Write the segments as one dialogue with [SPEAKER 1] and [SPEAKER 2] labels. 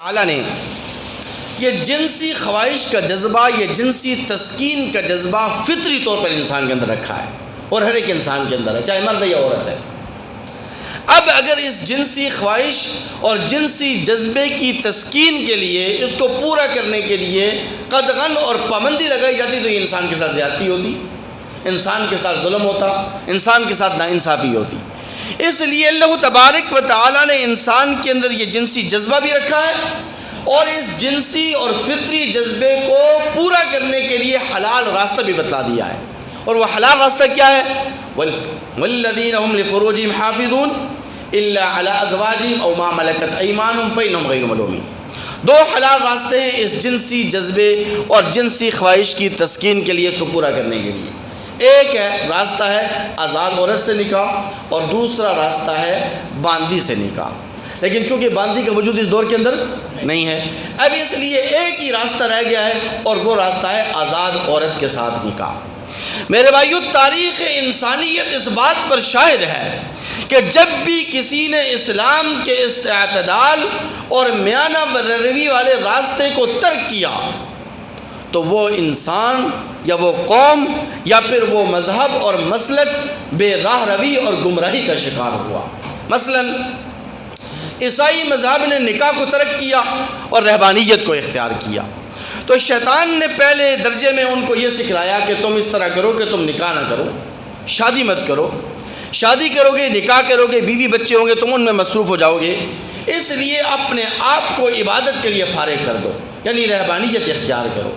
[SPEAKER 1] تعالیٰ نے یہ جنسی خواہش کا جذبہ، یہ جنسی تسکین کا جذبہ فطری طور پر انسان کے اندر رکھا ہے، اور ہر ایک انسان کے اندر ہے، چاہے مرد ہے یا عورت ہے۔ اب اگر اس جنسی خواہش اور جنسی جذبے کی تسکین کے لیے، اس کو پورا کرنے کے لیے قدغن اور پابندی لگائی جاتی تو یہ انسان کے ساتھ زیادتی ہوتی، انسان کے ساتھ ظلم ہوتا، انسان کے ساتھ ناانصافی ہوتی۔ اس لیے اللہ تبارک و تعالیٰ نے انسان کے اندر یہ جنسی جذبہ بھی رکھا ہے، اور اس جنسی اور فطری جذبے کو پورا کرنے کے لیے حلال راستہ بھی بتلا دیا ہے۔ اور وہ حلال راستہ کیا ہے؟ والذین هم لفروجهم حافظون الا علی ازواجهم او ما ملکت ایمانهم فانهم غیر ملومین۔ دو حلال راستے ہیں اس جنسی جذبے اور جنسی خواہش کی تسکین کے لیے، اس کو پورا کرنے کے لیے۔ ایک ہے راستہ ہے آزاد عورت سے نکاح، اور دوسرا راستہ ہے باندی سے نکاح، لیکن چونکہ باندی کا وجود اس دور کے اندر نہیں ہے، اب اس لیے ایک ہی راستہ رہ گیا ہے، اور وہ راستہ ہے آزاد عورت کے ساتھ نکاح۔ میرے بھائیو، تاریخ انسانیت اس بات پر شاہد ہے کہ جب بھی کسی نے اسلام کے اس اعتدال اور میانہ روی والے راستے کو ترک کیا تو وہ انسان یا وہ قوم یا پھر وہ مذہب اور مسلک بے راہ روی اور گمراہی کا شکار ہوا۔ مثلا عیسائی مذہب نے نکاح کو ترک کیا اور رہبانیت کو اختیار کیا، تو شیطان نے پہلے درجے میں ان کو یہ سکھلایا کہ تم اس طرح کرو کہ تم نکاح نہ کرو، شادی مت کرو، شادی کرو گے، نکاح کرو گے، بیوی بچے ہوں گے، تم ان میں مصروف ہو جاؤ گے، اس لیے اپنے آپ کو عبادت کے لیے فارغ کر دو، یعنی رہبانیت اختیار کرو۔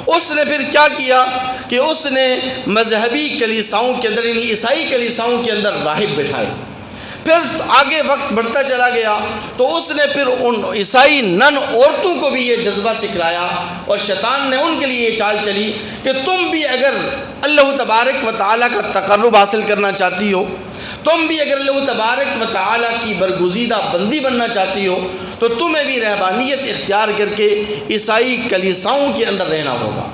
[SPEAKER 1] اس نے پھر کیا کیا کہ اس نے مذہبی کلیساؤں کے اندر، یعنی عیسائی کلیساؤں کے اندر راہب بٹھائے۔ پھر آگے وقت بڑھتا چلا گیا تو اس نے پھر ان عیسائی نن عورتوں کو بھی یہ جذبہ سکھلایا، اور شیطان نے ان کے لیے یہ چال چلی کہ تم بھی اگر اللہ تبارک و تعالیٰ کا تقرب حاصل کرنا چاہتی ہو، تم بھی اگر اللہ تبارک و تعالیٰ کی برگزیدہ بندی بننا چاہتی ہو، تو تمہیں بھی رہبانیت اختیار کر کے عیسائی کلیساؤں کے اندر رہنا ہوگا۔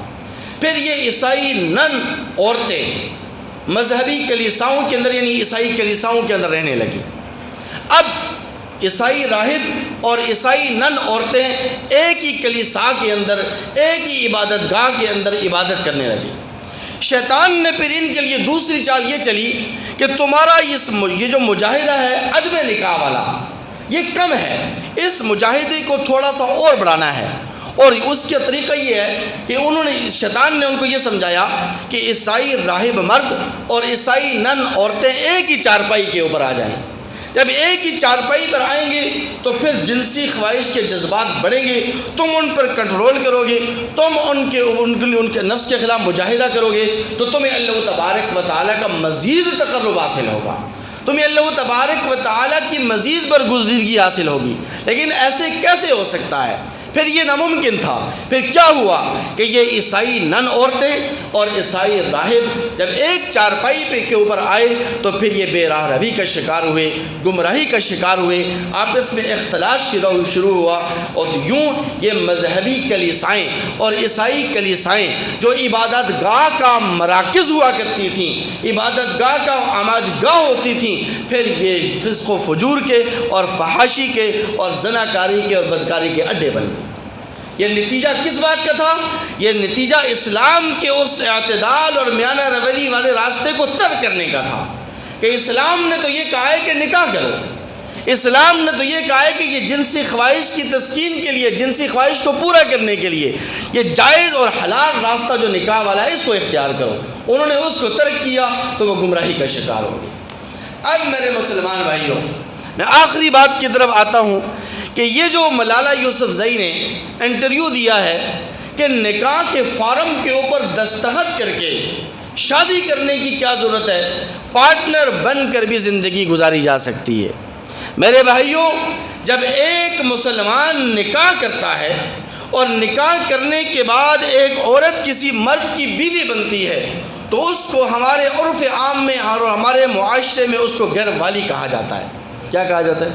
[SPEAKER 1] پھر یہ عیسائی نن عورتیں مذہبی کلیساؤں کے اندر، یعنی عیسائی کلیساؤں کے اندر رہنے لگی۔ اب عیسائی راہب اور عیسائی نن عورتیں ایک ہی کلیسا کے اندر، ایک ہی عبادت گاہ کے اندر عبادت کرنے لگی۔ شیطان نے پھر ان کے لیے دوسری چال یہ چلی کہ تمہارا یہ جو مجاہدہ ہے عدم نکاح والا، یہ کم ہے، اس مجاہدے کو تھوڑا سا اور بڑھانا ہے۔ اور اس کا طریقہ یہ ہے کہ شیطان نے ان کو یہ سمجھایا کہ عیسائی راہب مرد اور عیسائی نن عورتیں ایک ہی چارپائی کے اوپر آ جائیں۔ جب ایک ہی چارپائی پر آئیں گے تو پھر جنسی خواہش کے جذبات بڑھیں گے، تم ان پر کنٹرول کرو گے، تم ان کے نفس کے خلاف مجاہدہ کرو گے، تو تمہیں اللہ تبارک و تعالیٰ کا مزید تقرب حاصل ہوگا، تمہیں اللہ تبارک و تعالیٰ کی مزید برگزیدگی حاصل ہوگی۔ لیکن ایسے کیسے ہو سکتا ہے؟ پھر یہ ناممکن تھا۔ پھر کیا ہوا کہ یہ عیسائی نن عورتیں اور عیسائی راہب جب ایک چارپائی پہ کے اوپر آئے تو پھر یہ بے راہ روی کا شکار ہوئے، گمراہی کا شکار ہوئے، آپس میں اختلاط شروع ہوا، اور یوں یہ مذہبی کلیسائیں اور عیسائی کلیسائیں جو عبادت گاہ کا مراکز ہوا کرتی تھیں، عبادت گاہ کا آماج گاہ ہوتی تھیں، پھر یہ فسق و فجور کے اور فحاشی کے اور زناکاری کے اور بدکاری کے اڈے بن گئے۔ یہ نتیجہ کس بات کا تھا؟ یہ نتیجہ اسلام کے اس اعتدال اور میانہ روی والے راستے کو ترک کرنے کا تھا، کہ اسلام نے تو یہ کہا ہے کہ نکاح کرو، اسلام نے تو یہ کہا ہے کہ یہ جنسی خواہش کی تسکین کے لیے، جنسی خواہش کو پورا کرنے کے لیے یہ جائز اور حلال راستہ جو نکاح والا ہے اس کو اختیار کرو۔ انہوں نے اس کو ترک کیا تو وہ گمراہی کا شکار ہو گئے۔ اب میرے مسلمان بھائیوں، میں آخری بات کی طرف آتا ہوں کہ یہ جو ملالہ یوسفزئی نے انٹرویو دیا ہے کہ نکاح کے فارم کے اوپر دستخط کر کے شادی کرنے کی کیا ضرورت ہے، پارٹنر بن کر بھی زندگی گزاری جا سکتی ہے۔ میرے بھائیوں، جب ایک مسلمان نکاح کرتا ہے اور نکاح کرنے کے بعد ایک عورت کسی مرد کی بیوی بنتی ہے تو اس کو ہمارے عرف عام میں اور ہمارے معاشرے میں اس کو گھر والی کہا جاتا ہے۔ کیا کہا جاتا ہے؟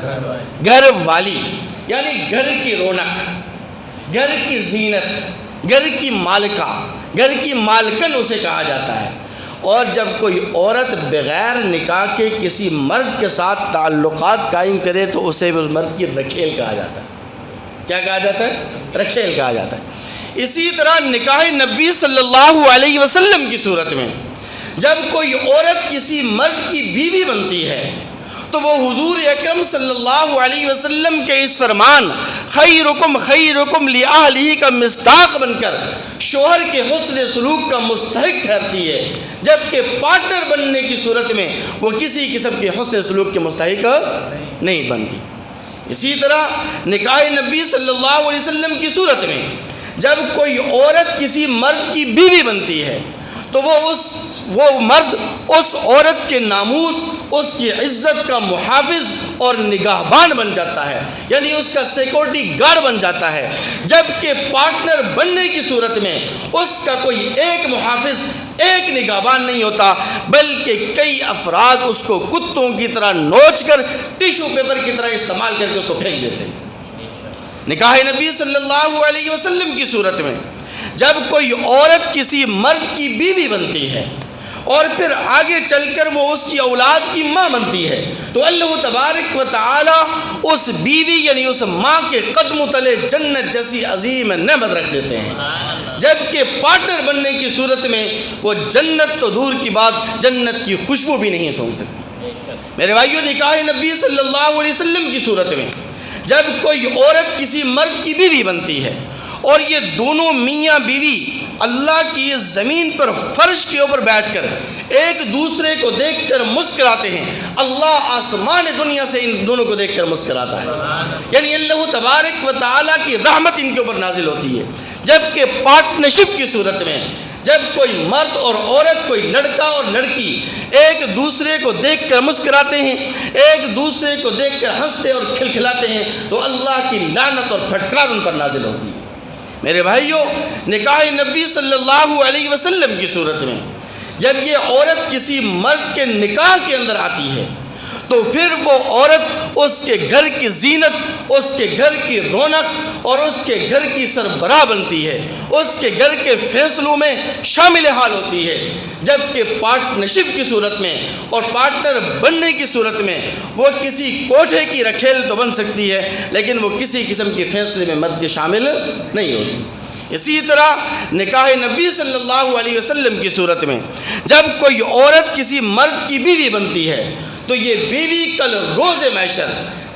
[SPEAKER 1] گھر والی، یعنی گھر کی رونق، گھر کی زینت، گھر کی مالکہ، گھر کی مالکن اسے کہا جاتا ہے۔ اور جب کوئی عورت بغیر نکاح کے کسی مرد کے ساتھ تعلقات قائم کرے تو اسے اس مرد کی رکھیل کہا جاتا ہے۔ کیا کہا جاتا ہے؟ رکھیل کہا جاتا ہے۔ اسی طرح نکاح نبی صلی اللہ علیہ وسلم کی صورت میں جب کوئی عورت کسی مرد کی بیوی بنتی ہے تو وہ حضور اکرم صلی اللہ علیہ وسلم کے اس فرمان خیرکم خیرکم لأہلہ کا مصداق بن کر شوہر کے حسن سلوک کا مستحق ٹھہرتی ہے، جبکہ پارٹنر بننے کی صورت میں وہ کسی قسم کے حسن سلوک کے مستحق نہیں بنتی۔ اسی طرح نکاح نبی صلی اللہ علیہ وسلم کی صورت میں جب کوئی عورت کسی مرد کی بیوی بنتی ہے تو وہ مرد اس عورت کے ناموس، اس کی عزت کا محافظ اور نگہبان بن جاتا ہے، یعنی اس کا سیکورٹی گارڈ بن جاتا ہے، جبکہ پارٹنر بننے کی صورت میں اس کا کوئی ایک محافظ، ایک نگہبان نہیں ہوتا، بلکہ کئی افراد اس کو کتوں کی طرح نوچ کر ٹیشو پیپر کی طرح استعمال کر کے اس کو پھینک دیتے ہیں۔ نکاح نبی صلی اللہ علیہ وسلم کی صورت میں جب کوئی عورت کسی مرد کی بیوی بنتی ہے اور پھر آگے چل کر وہ اس کی اولاد کی ماں بنتی ہے تو اللہ تبارک و تعالی اس بیوی یعنی اس ماں کے قدموں تلے جنت جیسی عظیم نعمت رکھ دیتے ہیں، جبکہ پارٹنر بننے کی صورت میں وہ جنت تو دور کی بات جنت کی خوشبو بھی نہیں سونگھ سکتی۔ میرے بھائیو، نکاح نبی صلی اللہ علیہ وسلم کی صورت میں جب کوئی عورت کسی مرد کی بیوی بنتی ہے اور یہ دونوں میاں بیوی اللہ کی اس زمین پر فرش کے اوپر بیٹھ کر ایک دوسرے کو دیکھ کر مسکراتے ہیں، اللہ آسمان دنیا سے ان دونوں کو دیکھ کر مسکراتا ہے، یعنی اللہ تبارک و تعالیٰ کی رحمت ان کے اوپر نازل ہوتی ہے۔ جبکہ پارٹنرشپ کی صورت میں جب کوئی مرد اور عورت، کوئی لڑکا اور لڑکی ایک دوسرے کو دیکھ کر مسکراتے ہیں، ایک دوسرے کو دیکھ کر ہنستے اور کھلکھلاتے ہیں تو اللہ کی لعنت اور پھٹکار ان پر نازل ہوتی ہے۔ میرے بھائیوں، نکاح نبی صلی اللہ علیہ وسلم کی صورت میں جب یہ عورت کسی مرد کے نکاح کے اندر آتی ہے تو پھر وہ عورت اس کے گھر کی زینت، اس کے گھر کی رونق اور اس کے گھر کی سربراہ بنتی ہے، اس کے گھر کے فیصلوں میں شامل حال ہوتی ہے، جبکہ پارٹنرشپ کی صورت میں اور پارٹنر بننے کی صورت میں وہ کسی کوٹھے کی رکھیل تو بن سکتی ہے لیکن وہ کسی قسم کے فیصلے میں مرد کے شامل نہیں ہوتی۔ اسی طرح نکاح نبی صلی اللہ علیہ وسلم کی صورت میں جب کوئی عورت کسی مرد کی بیوی بنتی ہے تو یہ بیوی کل روز محشر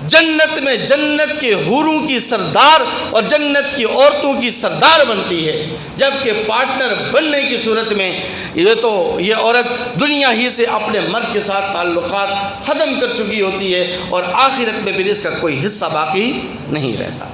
[SPEAKER 1] جنت میں جنت کے حوروں کی سردار اور جنت کی عورتوں کی سردار بنتی ہے، جبکہ پارٹنر بننے کی صورت میں یہ عورت دنیا ہی سے اپنے مرد کے ساتھ تعلقات ختم کر چکی ہوتی ہے اور آخرت میں پھر اس کا کوئی حصہ باقی نہیں رہتا۔